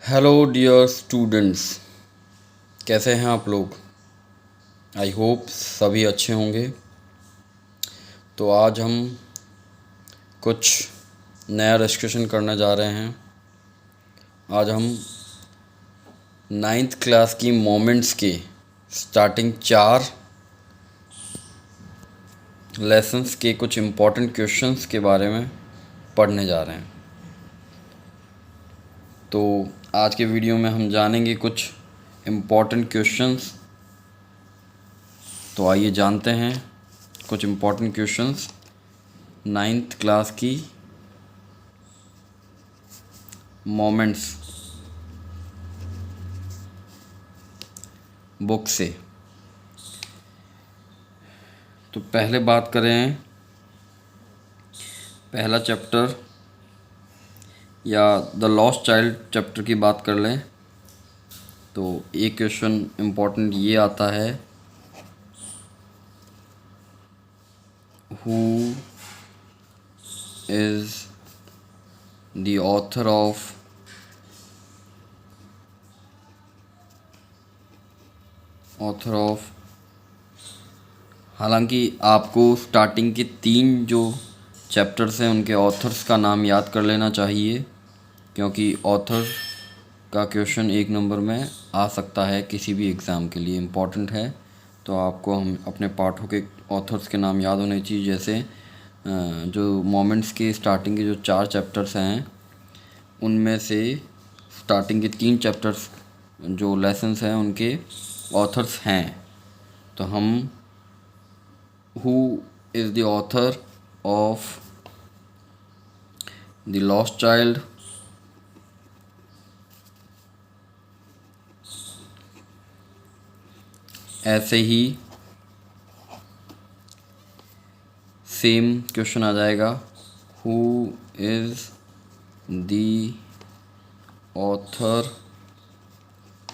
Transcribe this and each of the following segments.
Hello dear students, कैसे हैं आप लोग। आई होप सभी अच्छे होंगे। तो आज हम कुछ नया डिस्कशन करने जा रहे हैं। आज हम नाइन्थ क्लास की मोमेंट्स के स्टार्टिंग 4 लेसन्स के कुछ इम्पोर्टेंट क्वेश्चंस के बारे में पढ़ने जा रहे हैं। तो आज के वीडियो में हम जानेंगे कुछ इम्पोर्टेंट क्वेश्चंस। तो आइए जानते हैं कुछ इम्पोर्टेंट क्वेश्चंस नाइन्थ क्लास की मोमेंट्स बुक से। तो पहले बात करें, पहला चैप्टर या द लॉस्ट चाइल्ड चैप्टर की बात कर लें तो एक क्वेश्चन इम्पोर्टेंट ये आता है, who is the author of हालांकि आपको स्टार्टिंग के 3 जो चैप्टर्स हैं उनके ऑथर्स का नाम याद कर लेना चाहिए, क्योंकि ऑथर का क्वेश्चन 1 नंबर में आ सकता है, किसी भी एग्ज़ाम के लिए इम्पॉर्टेंट है। तो आपको हम अपने पाठों के ऑथर्स के नाम याद होने चाहिए। जैसे जो मोमेंट्स के स्टार्टिंग के जो 4 चैप्टर्स हैं उनमें से स्टार्टिंग के 3 चैप्टर्स जो लेसन्स हैं उनके ऑथर्स हैं। तो हम who is the author of the lost child, ऐसे ही सेम क्वेश्चन आ जाएगा, who is the author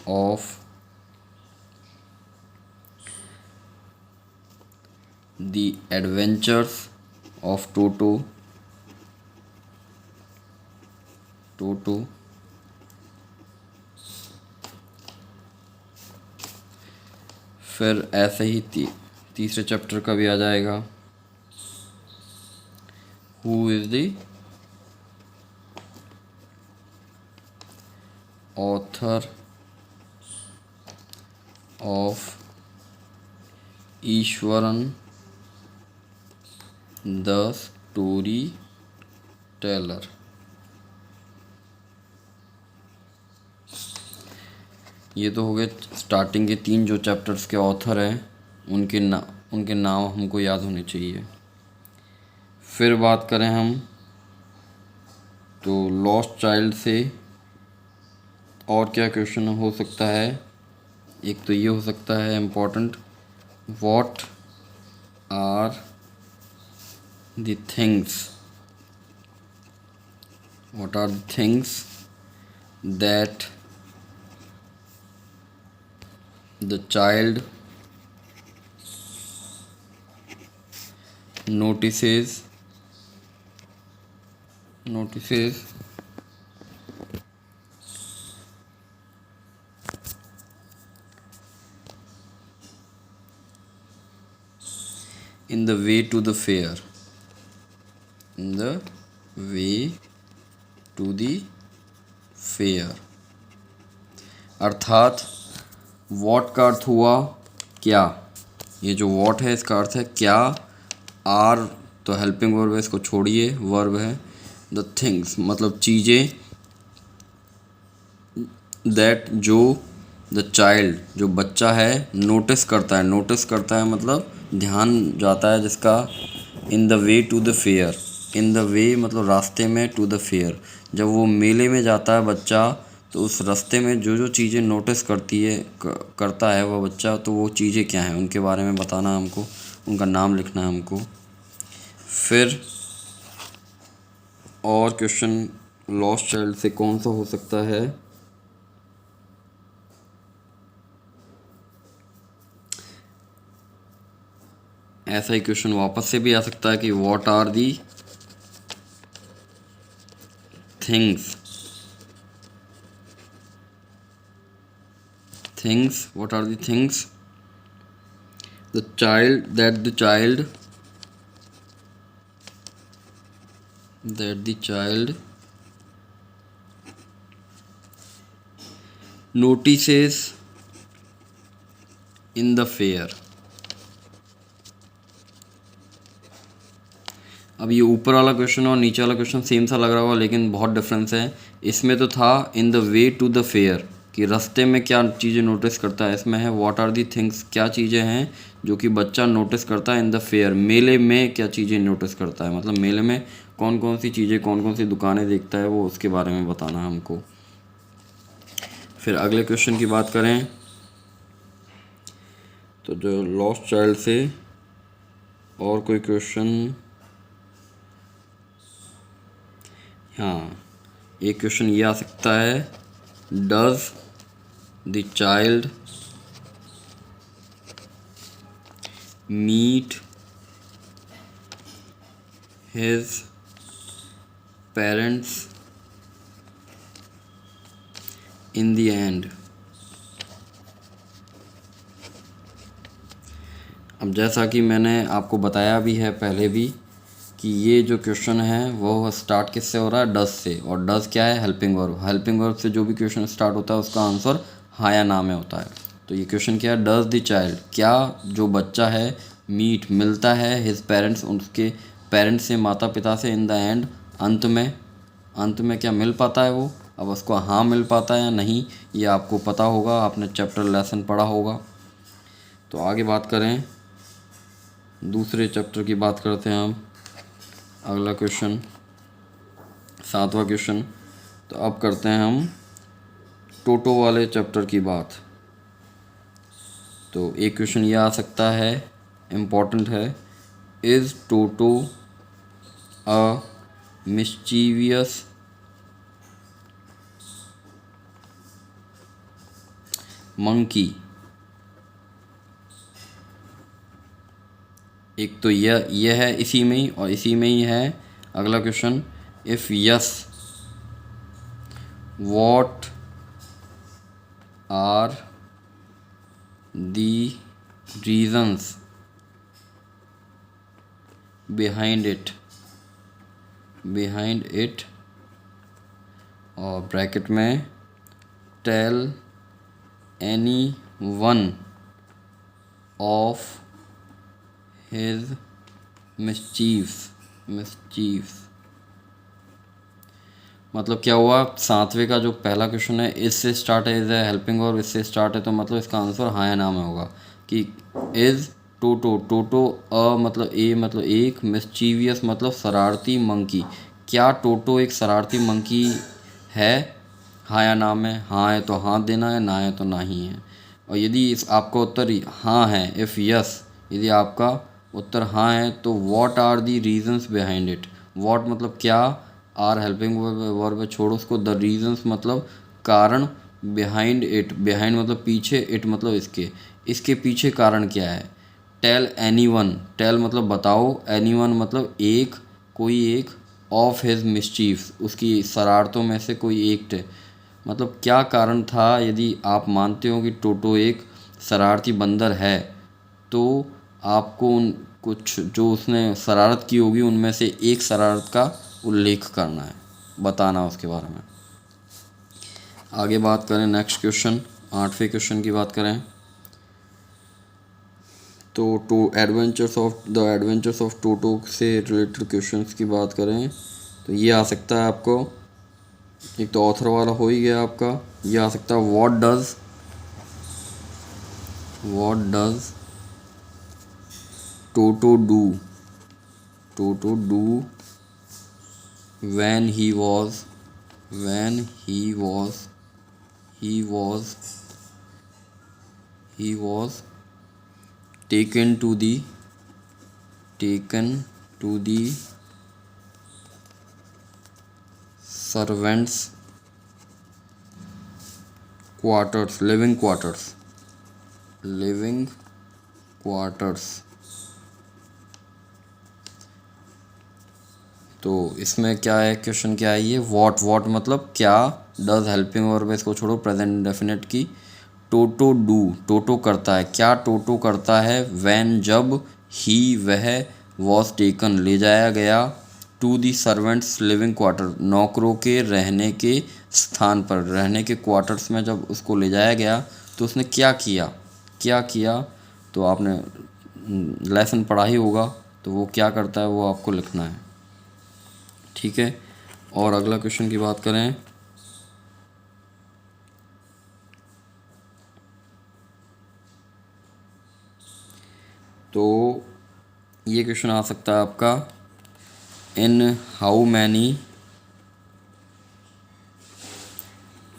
of the adventures of Toto. फिर ऐसे ही तीसरे चैप्टर का भी आ जाएगा, who is the author of Eswaran the story Taylor. ये तो हो गए स्टार्टिंग के 3 जो चैप्टर्स के ऑथर हैं उनके नाम हमको याद होने चाहिए। फिर बात करें हम तो लॉस्ट चाइल्ड से और क्या क्वेश्चन हो सकता है। एक तो ये हो सकता है important, what are the things that the child notices in the way to the fair, अर्थात वॉट का अर्थ हुआ क्या। ये जो वॉट है इसका अर्थ है क्या, आर तो हेल्पिंग वर्ब है, इसको छोड़िए, वर्ब है। द थिंग्स मतलब चीज़ें, दैट जो द चाइल्ड जो बच्चा है नोटिस करता है मतलब ध्यान जाता है जिसका, in the way to the fair, in the way मतलब रास्ते में, टू द फेयर जब वो मेले में जाता है बच्चा तो उस रास्ते में जो जो चीज़ें नोटिस करता है वह बच्चा, तो वो चीज़ें क्या हैं उनके बारे में बताना है हमको, उनका नाम लिखना है हमको। फिर और क्वेश्चन लॉस्ट चाइल्ड से कौन सा हो सकता है, ऐसा ही क्वेश्चन वापस से भी आ सकता है कि what are the things things, what are the things? The child that the child notices in the fair. अब ये ऊपर वाला क्वेश्चन और नीचे वाला क्वेश्चन सेम सा लग रहा होगा, लेकिन बहुत डिफरेंस है। इसमें तो था in the way to the fair, कि रास्ते में क्या चीज़ें नोटिस करता है। इसमें है व्हाट आर दी थिंग्स, क्या चीज़ें हैं जो कि बच्चा नोटिस करता है इन द फेयर, मेले में क्या चीज़ें नोटिस करता है, मतलब मेले में कौन कौन सी चीज़ें, कौन कौन सी दुकानें देखता है, वो उसके बारे में बताना है हमको। फिर अगले क्वेश्चन की बात करें तो जो लॉस्ट चाइल्ड से और कोई क्वेश्चन, हाँ एक क्वेश्चन ये आ सकता है, does the child meet his parents in the end. अब जैसा कि मैंने आपको बताया भी है पहले भी कि ये जो क्वेश्चन है वो स्टार्ट किससे हो रहा है, डज से, और डज क्या है, हेल्पिंग वर्ब। हेल्पिंग वर्ब से जो भी क्वेश्चन स्टार्ट होता है उसका आंसर हाँ या ना में होता है। तो ये क्वेश्चन क्या है, डज द चाइल्ड, क्या जो बच्चा है, मीट मिलता है, हिज पेरेंट्स उसके पेरेंट्स से, माता पिता से, इन द एंड अंत में, अंत में क्या मिल पाता है वो। अब उसको हाँ मिल पाता है या नहीं ये आपको पता होगा, आपने चैप्टर लेसन पढ़ा होगा। तो आगे बात करें, दूसरे चैप्टर की बात करते हैं हम। अगला क्वेश्चन 7वां क्वेश्चन। तो अब करते हैं हम टोटो वाले चैप्टर की बात। तो एक क्वेश्चन ये आ सकता है, इम्पॉर्टेंट है, is toto a mischievous monkey. एक तो यह है इसी में ही, और इसी में ही है अगला question, if yes what are the reasons behind it, और ब्रैकेट में tell any one of his mischiefs। मतलब क्या हुआ, 7वें का जो पहला क्वेश्चन है इससे स्टार्ट है, इज है हेल्पिंग और इससे स्टार्ट है, तो मतलब इसका आंसर हाँ या ना में होगा कि इज टोटो अ मतलब ए मतलब एक, मिस्चीवियस मतलब शरारती, मंकी, क्या टोटो एक शरारती मंकी है, हाँ या ना में। हाँ है तो हाँ देना है, ना है तो ना ही है। और यदि इस आपका उत्तर हाँ है, इफ़ यस, यदि आपका उत्तर हाँ है तो what are the reasons behind it. What मतलब क्या, आर हेल्पिंग वर्ब छोड़ो उसको, द रीजन्स मतलब कारण, बिहाइंड इट, बिहाइंड मतलब पीछे, इट मतलब इसके पीछे कारण क्या है। टेल एनी वन, टेल मतलब बताओ, एनी वन मतलब एक, कोई एक, ऑफ हिज मिस्चीफ्स उसकी शरारतों में से कोई एक, मतलब क्या कारण था। यदि आप मानते हो कि टोटो एक शरारती बंदर है तो आपको उन कुछ जो उसने शरारत की होगी उनमें से एक शरारत का उल्लेख करना है, बताना उसके बारे में। आगे बात करें नेक्स्ट क्वेश्चन, 8वें क्वेश्चन की बात करें तो द एडवेंचर्स ऑफ टोटो से रिलेटेड क्वेश्चंस की बात करें तो ये आ सकता है आपको, एक तो ऑथर वाला हो ही गया आपका, ये आ सकता है what does Toto do when he was taken to the servants quarters, living quarters। तो इसमें क्या है, क्वेश्चन क्या है ये, व्हाट मतलब क्या, डज हेल्पिंग वर्ब इसको छोड़ो, प्रेजेंट डेफिनेट की, टोटो डू, टोटो करता है, क्या टोटो करता है, वैन जब, ही वह, वॉज टेकन ले जाया गया, to the servants living quarter नौकरों के रहने के स्थान पर, रहने के क्वार्टर्स में जब उसको ले जाया गया तो उसने क्या किया, क्या किया, तो आपने लेसन पढ़ा ही होगा, तो वो क्या करता है वो आपको लिखना है। ठीक है, और अगला क्वेश्चन की बात करें तो ये क्वेश्चन आ सकता है आपका, in how many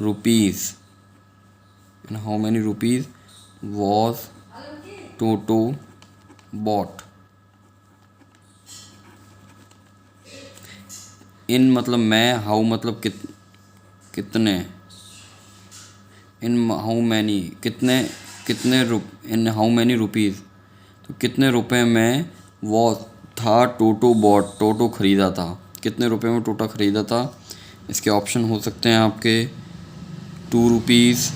rupees, in how many rupees was Toto bought. In मतलब मैं, हाउ मतलब कितने, इन हाउ मैनी कितने, इन हाउ मैनी रुपीज़ तो कितने रुपए में, वो था टोटो बॉट, टोटो ख़रीदा था, कितने रुपए में टोटो ख़रीदा था। इसके ऑप्शन हो सकते हैं आपके 2 रुपीज़,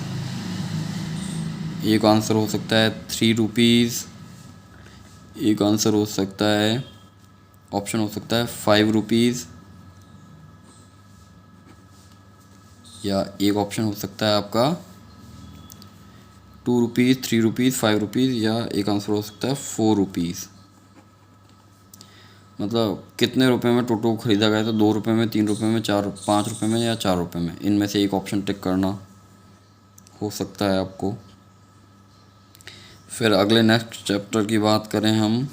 एक आंसर हो सकता है 3 रुपीज़, एक आंसर हो सकता है, ऑप्शन हो सकता है 5 रुपीज़, या एक ऑप्शन हो सकता है आपका 2 रुपीज़, 3 रुपीज़, 5 रुपीज़, या एक आंसर हो सकता है 4 रुपीज़। मतलब कितने रुपए में टोटो ख़रीदा गया था, 2 रुपये में, 3 रुपये में, 5 रुपये में, या 4 रुपये में, इनमें से एक ऑप्शन टिक करना हो सकता है आपको। फिर अगले नेक्स्ट चैप्टर की बात करें हम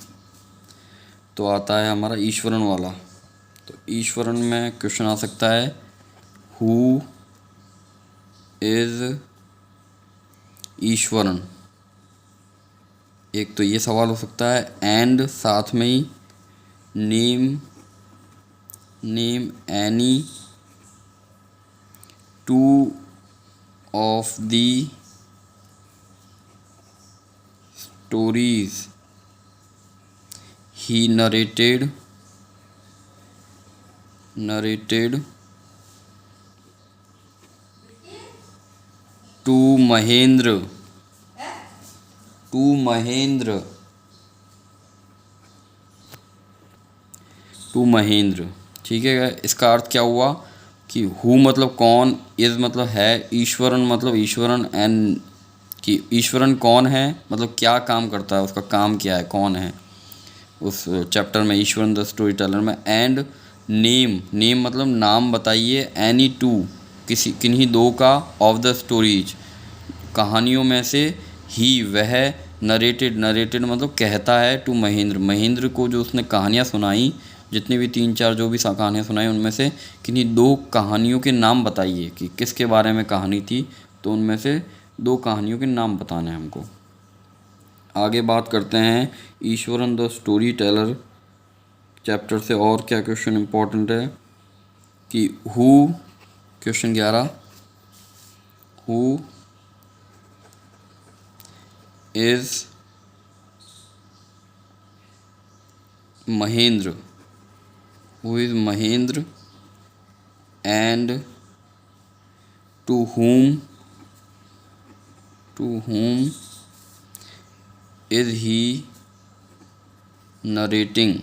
तो आता है हमारा ईश्वरन वाला। तो ईश्वरन में क्वेश्चन आ सकता है, हु इज़ ईश्वरन, एक तो ये सवाल हो सकता है, एंड साथ में ही name any 2 of the stories he narrated to Mahendra. ठीक है, इसका अर्थ क्या हुआ कि हु मतलब कौन, इज़ मतलब है, ईश्वरन मतलब ईश्वरन, एंड कि ईश्वरन कौन है मतलब क्या काम करता है, उसका काम क्या है, कौन है उस चैप्टर में, ईश्वरन द स्टोरी टेलर में। एंड नेम मतलब नाम बताइए, एनी 2 किन्हीं 2 का, ऑफ द स्टोरीज कहानियों में से, ही वह, नरेटेड मतलब कहता है, टू महेंद्र को जो उसने कहानियाँ सुनाई, जितनी भी 3-4 जो भी कहानियाँ सुनाई उनमें से किन्हीं 2 कहानियों के नाम बताइए कि किसके बारे में कहानी थी, तो उनमें से 2 कहानियों के नाम बताने हैं हमको। आगे बात करते हैं Ishwaran the story teller chapter से, और क्या क्वेश्चन इम्पोर्टेंट है कि who, question 11, who is Mahendra, who is Mahendra, and to whom is he narrating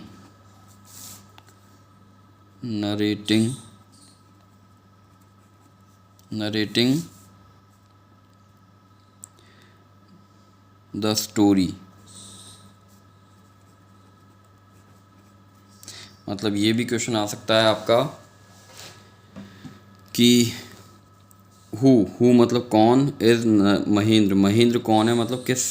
the story। मतलब ये भी क्वेश्चन आ सकता है आपका कि हु मतलब कौन, इज़ महेंद्र कौन है मतलब किस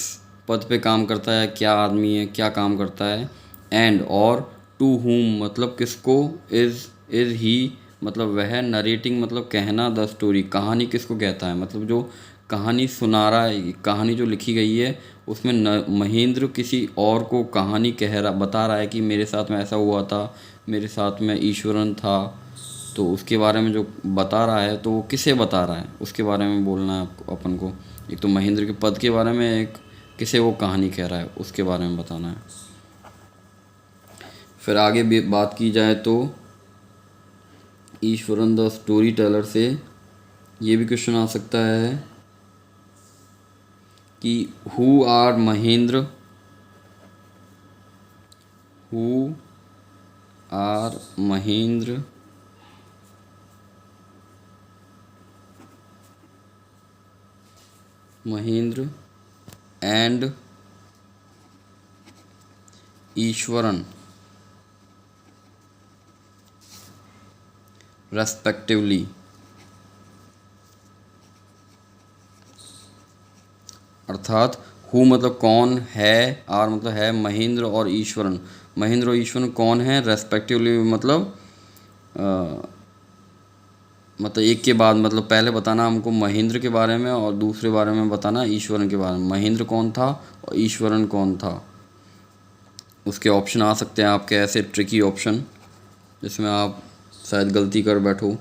पद पे काम करता है, क्या आदमी है, क्या काम करता है, एंड और टू whom मतलब किसको, इज़ ही मतलब वह, नरेटिंग मतलब कहना, द स्टोरी कहानी किसको कहता है, मतलब जो कहानी सुना रहा है, कहानी जो लिखी गई है उसमें महेंद्र किसी और को कहानी बता रहा है कि मेरे साथ में ऐसा हुआ था, मेरे साथ में ईश्वरन था, तो उसके बारे में जो बता रहा है तो वो किसे बता रहा है उसके बारे में बोलना है अपन को। एक तो महेंद्र के पद के बारे में, एक किसे वो कहानी कह रहा है उसके बारे में बताना है। फिर आगे भी बात की जाए तो ईश्वरन द स्टोरी टेलर से ये भी क्वेश्चन आ सकता है कि who are Mahendra, who are Mahendra and Ishwaran respectively. अर्थात हु मतलब कौन है, आर मतलब है, महेंद्र और ईश्वरन, महेंद्र और ईश्वरन कौन है, रेस्पेक्टिवली मतलब मतलब एक के बाद मतलब पहले बताना हमको महेंद्र के बारे में और दूसरे बारे में बताना ईश्वरन के बारे में। महेंद्र कौन था और ईश्वरन कौन था, उसके ऑप्शन आ सकते हैं आपके ऐसे ट्रिकी ऑप्शन जिसमें आप शायद गलती कर बैठो।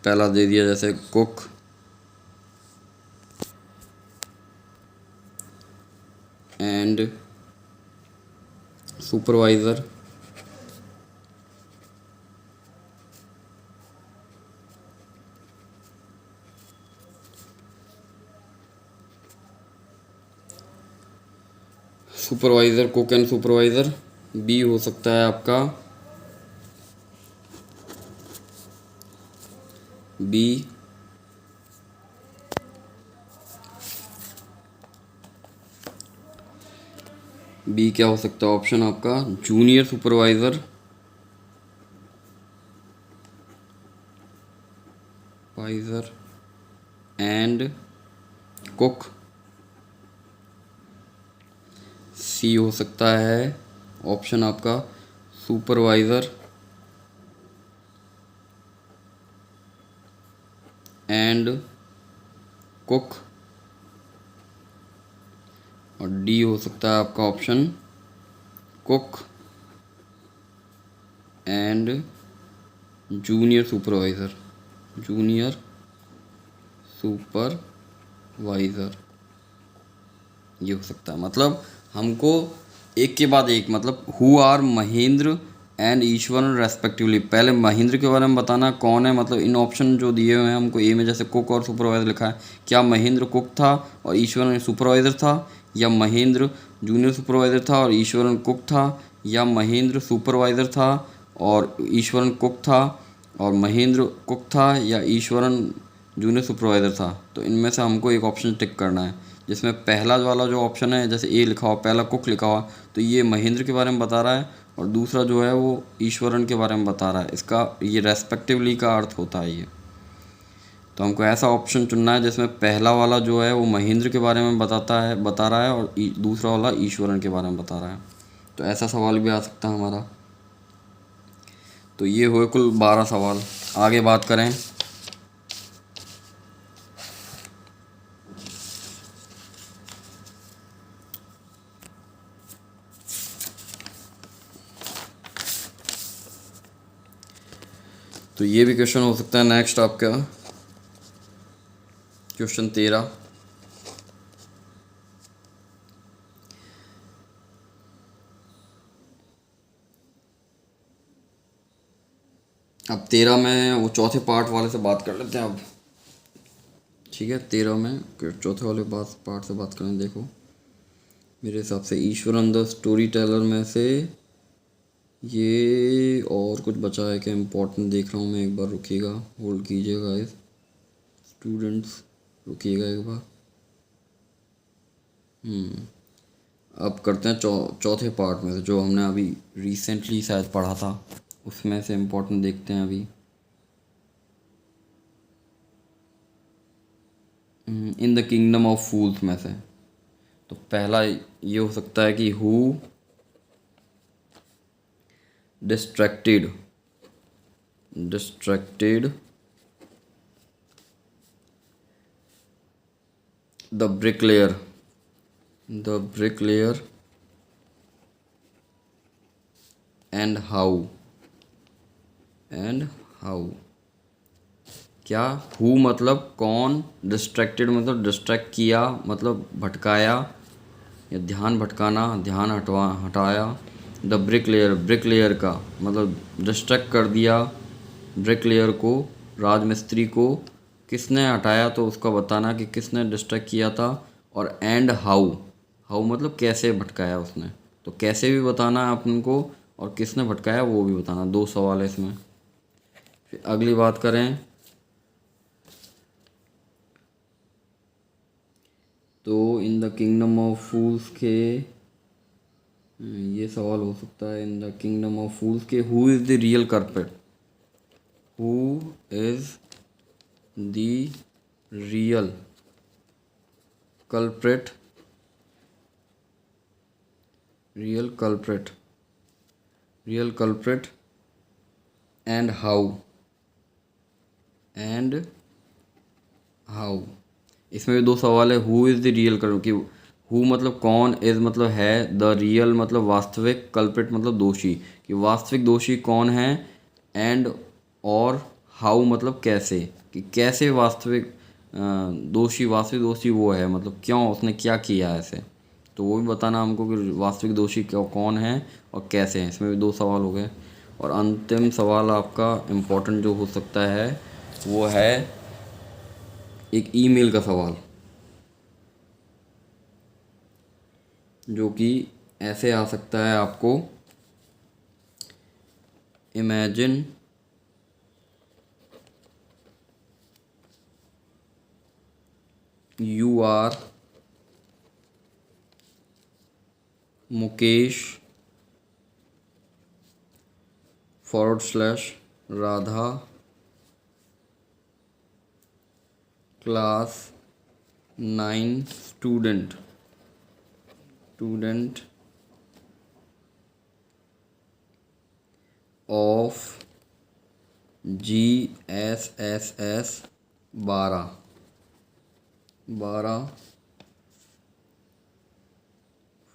पहला दे दिया जैसे cook and supervisor, supervisor, cook and supervisor. B हो सकता है आपका बी बी क्या हो सकता है ऑप्शन आपका, junior supervisor, visor and cook. C हो सकता है ऑप्शन आपका सुपरवाइज़र एंड कुक, और डी हो सकता है आपका option cook and junior supervisor, junior supervisor ये हो सकता है। मतलब हमको एक के बाद एक, मतलब who are Mahendra and Ishwaran respectively, पहले महेंद्र के बारे में बताना कौन है, मतलब इन ऑप्शन जो दिए हुए हैं हमको ए में जैसे कुक और सुपरवाइज़र लिखा है, क्या महेंद्र कुक था और ईश्वरन सुपरवाइज़र था, या महेंद्र जूनियर सुपरवाइज़र था और ईश्वरन कुक था, या महेंद्र सुपरवाइज़र था और ईश्वरन कुक था, और महेंद्र कुक था या ईश्वरन जूनियर सुपरवाइज़र था। तो इनमें से हमको एक ऑप्शन टिक करना है जिसमें पहला वाला जो ऑप्शन है जैसे ए लिखा हुआ, पहला कुक लिखा हुआ, तो ये महेंद्र के बारे में बता रहा है और दूसरा जो है वो ईश्वरन के बारे में बता रहा है। इसका ये रेस्पेक्टिवली का अर्थ होता है ये। तो हमको ऐसा ऑप्शन चुनना है जिसमें पहला वाला जो है वो महेंद्र के बारे में बता रहा है और दूसरा वाला ईश्वरन के बारे में बता रहा है। तो ऐसा सवाल भी आ सकता है हमारा। तो ये हुए कुल 12 सवाल। आगे बात करें तो ये भी क्वेश्चन हो सकता है नेक्स्ट आपका क्वेश्चन 13। अब 13 में वो चौथे पार्ट वाले से बात कर लेते हैं अब, ठीक है। 13 में चौथे वाले पार्ट से बात करें। देखो मेरे हिसाब से ईश्वरन द स्टोरी टेलर में से ये और कुछ बचा है क्या इम्पोर्टेंट, देख रहा हूँ मैं, एक बार रुकिएगा, होल्ड कीजिएगा इस स्टूडेंट्स, रुकिएगा एक बार। अब करते हैं चौथे पार्ट में से जो हमने अभी रिसेंटली शायद पढ़ा था, उसमें से इम्पोर्टेंट देखते हैं अभी। इन द किंगडम ऑफ फूल्स में से तो पहला ये हो सकता है कि who distracted the bricklayer and how क्या हु मतलब कौन, डिस्ट्रैक्टेड मतलब डिस्ट्रैक्ट किया मतलब भटकाया या ध्यान भटकाना, ध्यान हटाया। द ब्रिकलेयर का मतलब डिस्ट्रैक्ट कर दिया ब्रिकलेयर को, राजमिस्त्री को किसने हटाया, तो उसका बताना कि किसने डिस्ट्रैक्ट किया था और एंड हाउ, हाउ मतलब कैसे भटकाया उसने, तो कैसे भी बताना है अपन को और किसने भटकाया वो भी बताना। 2 सवाल है इसमें। फिर अगली बात करें तो इन द किंगडम ऑफ फूल्स के, ये सवाल हो सकता है इन द किंगडम ऑफ फूल्स के who is the real culprit, who is the real culprit, real culprit, real culprit and how, and how. इसमें भी 2 सवाल है। Who is the real culprit, कि हु मतलब कौन, इज़ मतलब है, द रियल मतलब वास्तविक, कल्प्रिट मतलब दोषी, कि वास्तविक दोषी कौन है, एंड और हाउ मतलब कैसे, कि कैसे वास्तविक दोषी, वास्तविक दोषी वो है, मतलब क्यों, उसने क्या किया ऐसे, तो वो भी बताना हमको कि वास्तविक दोषी क्यों, कौन है और कैसे हैं। इसमें भी 2 सवाल हो गए। और अंतिम सवाल आपका इम्पोर्टेंट जो हो सकता है वो है एक ईमेल का सवाल, जो कि ऐसे आ सकता है आपको, imagine you are Mukesh / Radha class 9 student of GSSS 12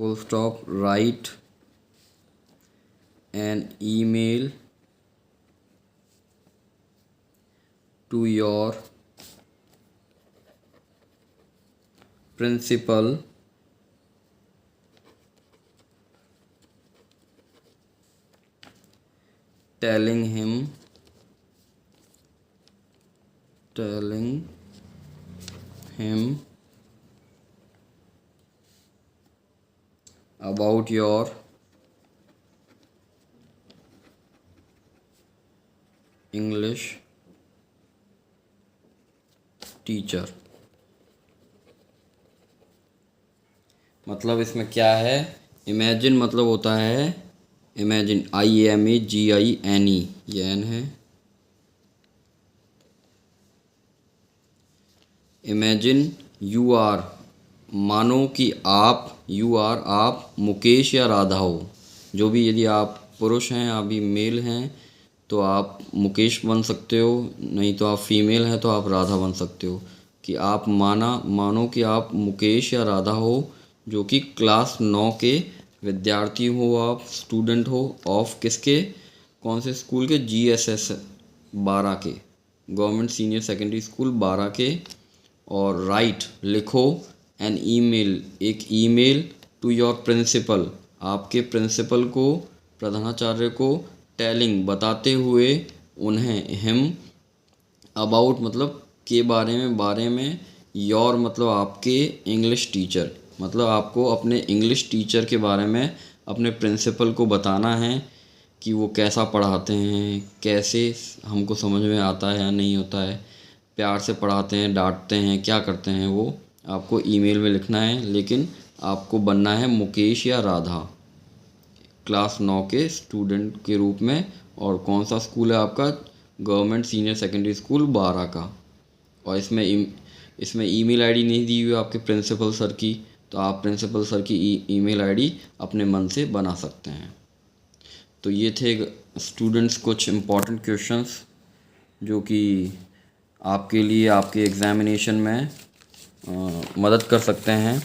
full stop, write an email to your principal telling him about your English teacher. मतलब इसमें क्या है, इमेजिन मतलब होता है, इमेजिन IMAGINE, ये एन है। इमेजिन यू आर, मानो कि आप, यू आर आप, मुकेश या राधा हो, जो भी, यदि आप पुरुष हैं, आप भी मेल हैं तो आप मुकेश बन सकते हो, नहीं तो आप फीमेल हैं तो आप राधा बन सकते हो। कि आप मानो कि आप मुकेश या राधा हो, जो कि क्लास 9 के विद्यार्थी हो, आप स्टूडेंट हो, ऑफ किसके, कौन से स्कूल के, GSS 12 के, गवर्नमेंट सीनियर सेकेंडरी स्कूल 12 के। और राइट लिखो, एन ईमेल एक ईमेल, टू योर प्रिंसिपल आपके प्रिंसिपल को, प्रधानाचार्य को, टेलिंग बताते हुए, उन्हें, हिम अबाउट मतलब के बारे में, योर मतलब आपके, इंग्लिश टीचर मतलब आपको अपने इंग्लिश टीचर के बारे में अपने प्रिंसिपल को बताना है कि वो कैसा पढ़ाते हैं, कैसे हमको समझ में आता है या नहीं होता है, प्यार से पढ़ाते हैं, डांटते हैं, क्या करते हैं, वो आपको ईमेल में लिखना है। लेकिन आपको बनना है मुकेश या राधा, क्लास 9 के स्टूडेंट के रूप में। और कौन सा स्कूल है आपका, गवर्नमेंट सीनियर सेकेंडरी स्कूल 12 का। और इसमें ईमेल आईडी नहीं दी हुई है आपके प्रिंसिपल सर की, तो आप प्रिंसिपल सर की ईमेल आईडी अपने मन से बना सकते हैं। तो ये थे स्टूडेंट्स कुछ इम्पोर्टेंट क्वेश्चंस जो कि आपके लिए आपके एग्ज़ामिनेशन में मदद कर सकते हैं।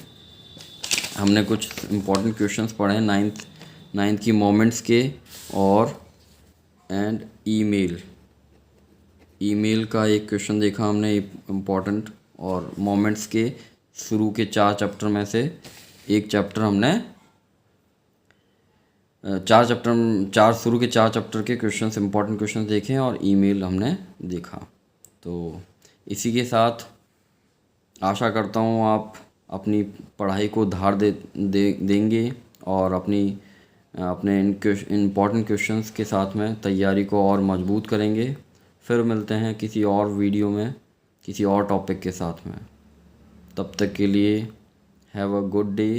हमने कुछ इम्पोर्टेंट क्वेश्चंस पढ़े हैं नाइन्थ की मोमेंट्स के, और एंड ईमेल का एक क्वेश्चन देखा हमने इम्पोर्टेंट, और मोमेंट्स के शुरू के 4 चैप्टर में से एक चैप्टर हमने शुरू के 4 चैप्टर के क्वेश्चंस, इम्पोर्टेंट क्वेश्चंस देखे, और ईमेल हमने देखा। तो इसी के साथ आशा करता हूँ आप अपनी पढ़ाई को धार देंगे और अपने इम्पॉर्टेंट क्वेश्चंस के साथ में तैयारी को और मजबूत करेंगे। फिर मिलते हैं किसी और वीडियो में किसी और टॉपिक के साथ में। तब तक के लिए have a good day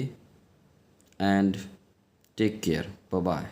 and take care. Bye bye.